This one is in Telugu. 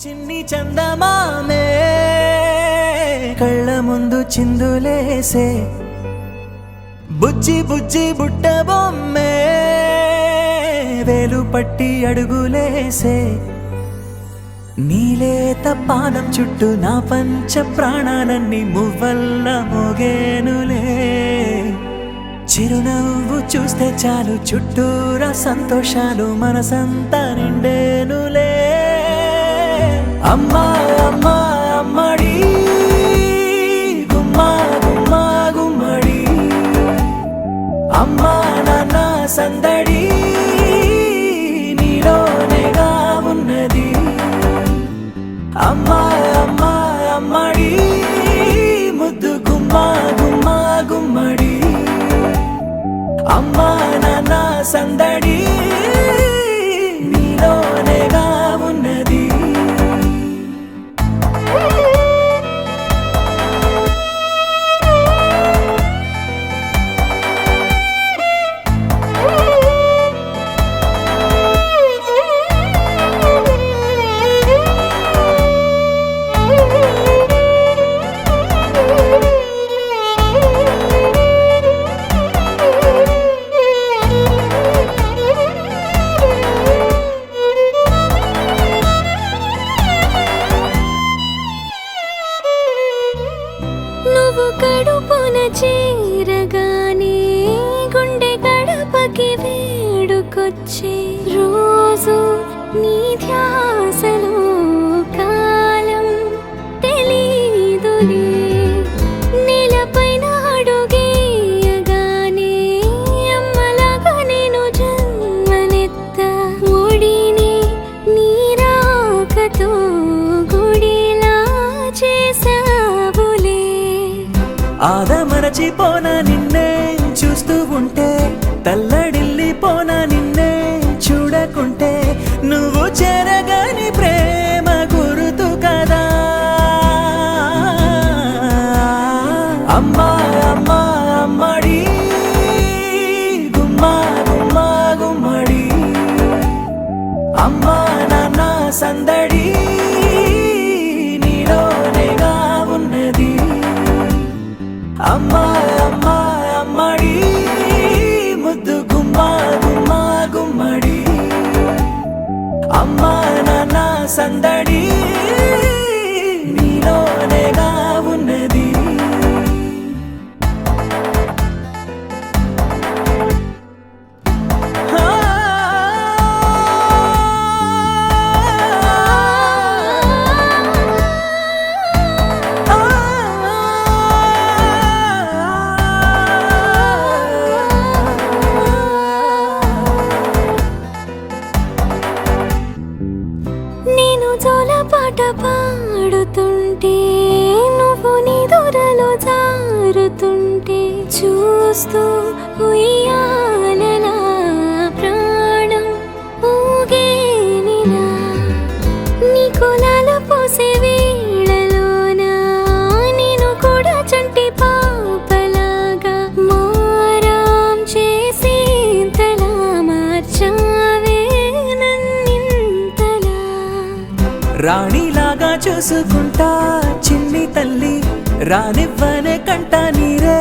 చిన్ని చందమామే కళ్ళ ముందు చిందులేసే బుజ్జి బుజ్జి బుట్ట బొమ్మే వేలు పట్టి అడుగులేసే నీలేత పానం చుట్టూ నా పంచ ప్రాణాలన్నీ మువ్వల్ల మోగేనులే చిరునవ్వు చూస్తే చాలు చుట్టూరా సంతోషాలు మనసంతా నిండేనులే అమ్మా అమ్మా అమ్మడి గుమ్మా గుమ్మా గుమ్మడి అమ్మా నాన్న సందడి నీలోనేగా ఉన్నది అమ్మా అమ్మా అమ్మడి ముద్దు గుమ్మా గుమ్మా గుమ్మడి అమ్మా నాన్న సందడి నీలోనేగా ఉన్నది నువ్వు కడుపున చేరగానే గుండె గడపకి వేడుకొచ్చే రోజు నీ ధ్యాసలో కాలం తెలీదులే నేలపైన అడుగేయగానే అమ్మలాగా నేను జన్మనెత్త ఒడిని నీ రాకతో గుడిలా చేసావులే ఆదమరచిపోనా నిన్నే చూస్తూ ఉంటే తల్లడిల్లిపోనా నిన్నే చూడకుంటే నువ్వు చెరగని ప్రేమ గురుతు కదా అమ్మా అమ్మా అమ్మడి గుమ్మా గుమ్మా గుమ్మడి అమ్మా నాన్న సందడి నీలోనేగా ఉన్నది అమ్మా అమ్మా అమ్మడి ముద్దు గుమ్మా గుమ్మా గుమ్మడి అమ్మా నాన్న సందడి నీలోనేగా ఉన్నది నేను జోలపాట పాడుతుంటే నువ్వు నీ దూరలో జారుతుంటే చూస్తూ ఉయ్యాలలా ప్రాణం ఊగేనిలా నీ కులాల పోసే వేళలోన నేను కూడా చంటి పాపలాగా మారాం చేసేంతలా మార్చావే నన్నింతలా రాణిలాగా చూసుకుంటా చిన్ని తల్లి రానివ్వనే కంట నీరే